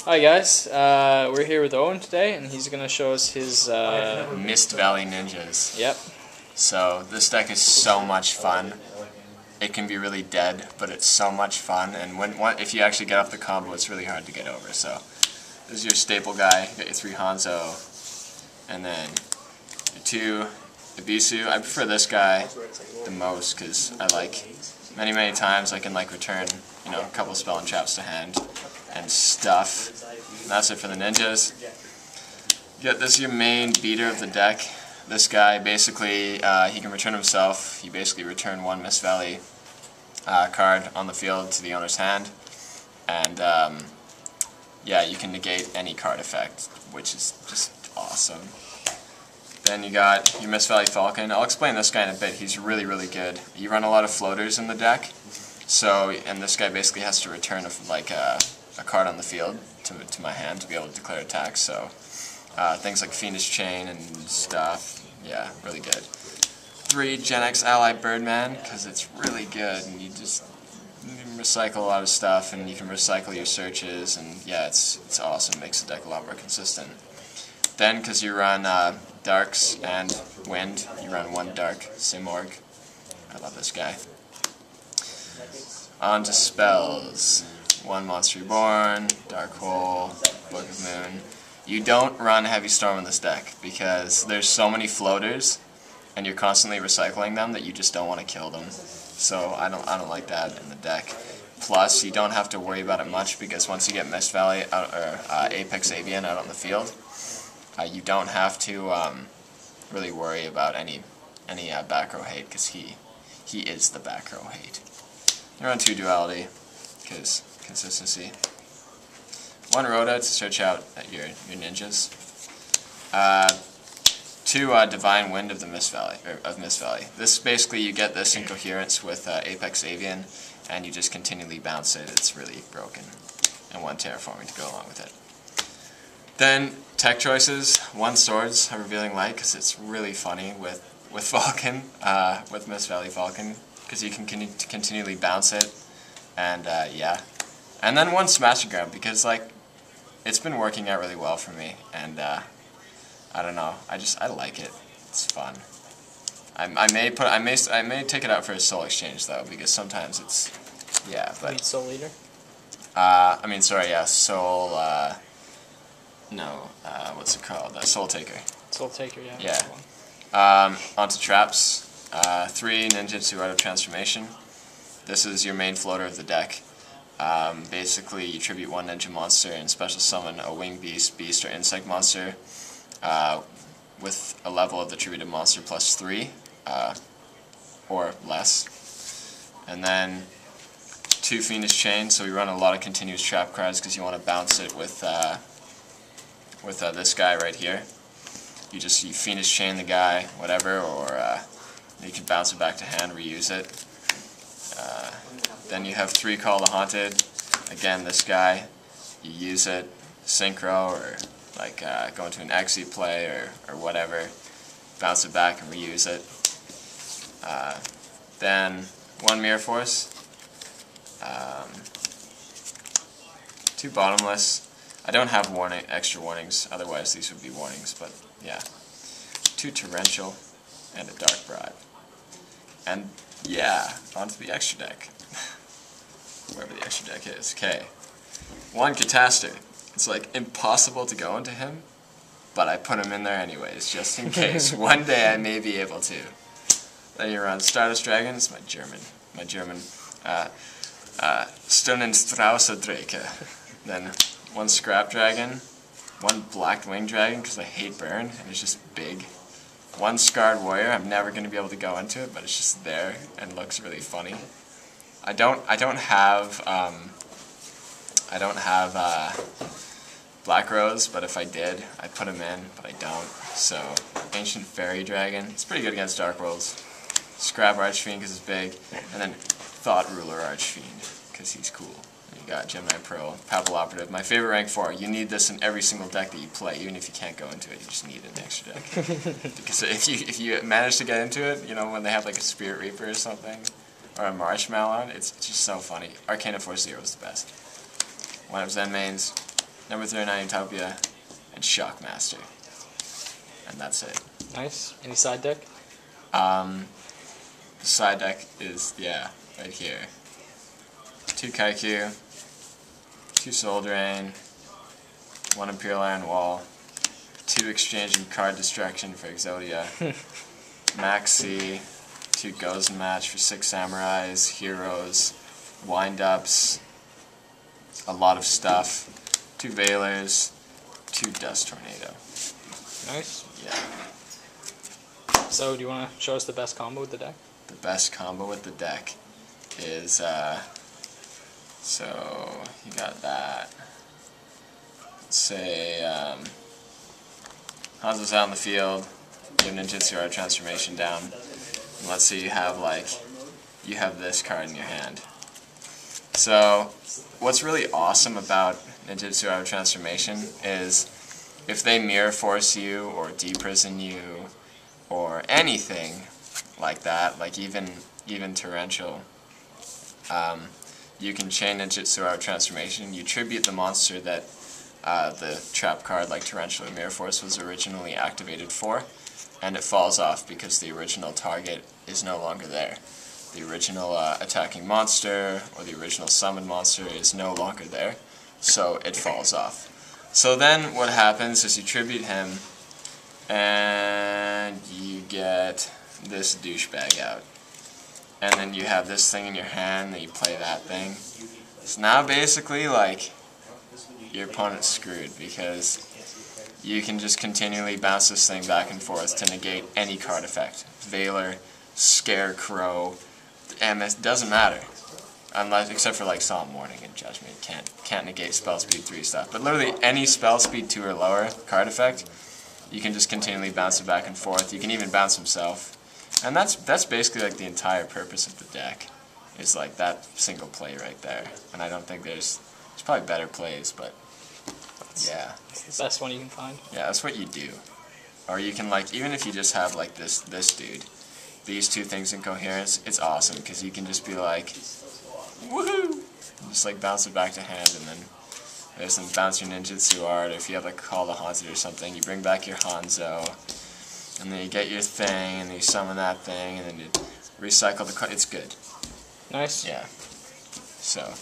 Hi guys, we're here with Owen today, and he's going to show us his Mist Valley Ninjas. Yep. So this deck is so much fun. It can be really dead, but it's so much fun. And if you actually get off the combo, it's really hard to get over. So this is your staple guy. You got your 3 Hanzo, and then your 2 Ibisu. I prefer this guy the most because I like many times I can return a couple spell and traps to hand and stuff. And that's it for the ninjas. This is your main beater of the deck. This guy basically he can return himself. You basically return 1 Mist Valley card on the field to the owner's hand, and yeah, you can negate any card effect, which is just awesome. Then you got your Mist Valley Falcon. I'll explain this guy in a bit. He's really good. You run a lot of floaters in the deck, and this guy basically has to return a card on the field to my hand to be able to declare attacks. So things like Fiendish Chain and stuff. Yeah, really good. 3 Gen X Ally Birdman, because it's really good, and you can recycle a lot of stuff, and you can recycle your searches, and yeah, it's awesome. Makes the deck a lot more consistent. Then, because you run Darks and Wind, you run 1 Dark Simorg. I love this guy. On to spells. 1 Monster Reborn, Dark Hole, Book of Moon. You don't run Heavy Storm in this deck because there's so many floaters, and you're constantly recycling them that you just don't want to kill them. So I don't like that in the deck. Plus, you don't have to worry about it much because once you get Mist Valley or Apex Avian out on the field, you don't have to really worry about any back row hate because he is the back row hate. You run 2 Duality because consistency. 1 Rhoda to search out your ninjas. 2 Divine Wind of the Mist Valley. This basically you get this in coherence with Apex Avian, and you just continually bounce it. It's really broken. And 1 Terraforming to go along with it. Then tech choices. 1 Swords, a Revealing Light, because it's really funny with Falcon, with Mist Valley Falcon, because you can continually bounce it, and yeah. And then 1 Smashing Ground, because it's been working out really well for me, and I don't know, I like it. It's fun. I may take it out for a Soul Exchange though, because sometimes it's but Soul Eater. Soul. What's it called? Soul Taker. Soul Taker, yeah. Yeah. Onto traps. 3 Ninjutsu Art of Transformation. This is your main floater of the deck. Basically, you tribute 1 ninja monster and special summon a winged beast, or insect monster with a level of the tributed monster plus 3 or less. And then 2 Fiendish Chain, so we run a lot of continuous trap cards because you want to bounce it with this guy right here. You Fiendish Chain the guy, whatever, or you can bounce it back to hand, reuse it. Then you have 3 Call the Haunted. Again, this guy, you use it, synchro, or go into an Xe play or whatever, bounce it back and reuse it. Then 1 Mirror Force, 2 Bottomless. I don't have extra warnings, otherwise these would be warnings, but yeah. 2 Torrential, and a Dark Bribe. And yeah, onto the extra deck. Wherever the extra deck is. Okay. 1 Cataster. It's impossible to go into him, but I put him in there anyways, just in case. One day I may be able to. Then you run Stardust Dragon. It's my German Stirnenstrauße-Drake. Then 1 Scrap Dragon, 1 Black Wing Dragon, because I hate burn, and it's just big. 1 Scarred Warrior. I'm never going to be able to go into it, but it's just there and looks really funny. I don't have Black Rose, but if I did, I'd put him in, but I don't. So Ancient Fairy Dragon. It's pretty good against Dark Worlds. Scrap Archfiend because it's big, and then Thought Ruler Archfiend because he's cool. And you got Gemini Pearl, Papal Operative. My favorite rank 4. You need this in every single deck that you play, even if you can't go into it. You just need an extra deck. Because if you manage to get into it, when they have a Spirit Reaper or something, or a Marshmallow, it's just so funny. Arcana Force 0 is the best. One of Zen mains. number 39 Utopia, and Shockmaster. And that's it. Nice. Any side deck? The side deck is, yeah, right here. 2 Kaiku, 2 Soul Drain, 1 Imperial Iron Wall, 2 Exchange and Card Destruction for Exodia, Maxi, 2 Gozen Match for 6 Samurais, Heroes, Wind-Ups, a lot of stuff, 2 Veilers, 2 Dust Tornado. Nice. Yeah. So, do you want to show us the best combo with the deck? The best combo with the deck is, so you got that. Let's say, Hanzo's out in the field, you have Ninjutsu Art Transformation down, and let's say you have this card in your hand. So, what's really awesome about Ninjutsu Art Transformation is if they Mirror Force you, or Deprison you, or anything like that, like even Torrential, you can chain Ninjutsu Art Transformation, you tribute the monster that the trap card like Torrential or Mirror Force was originally activated for, and it falls off because the original target is no longer there. The original attacking monster or the original summoned monster is no longer there, so it falls off. So then what happens is you tribute him and you get this douchebag out. And then you have this thing in your hand and you play that thing. So now basically like your opponent's screwed because you can just continually bounce this thing back and forth to negate any card effect. Veiler, Scarecrow, MS, doesn't matter. Unless, except for like Solemn Warning and Judgment, can't negate spell speed 3 stuff. But literally any spell speed 2 or lower card effect, you can just continually bounce it back and forth. You can even bounce himself. And that's basically like the entire purpose of the deck. Is like that single play right there. And I don't think there's probably better plays, but yeah. It's the best one you can find. Yeah, that's what you do. Or you can like, even if you just have like this dude, these 2 things in coherence, it's awesome because you can just be like, woohoo! Just like bounce it back to hand, and then there's some bounce your ninjutsu art, or if you have like Call the Haunted or something, you bring back your Hanzo, and then you get your thing, and then you summon that thing, and then you recycle the card. It's good. Nice. Yeah. So.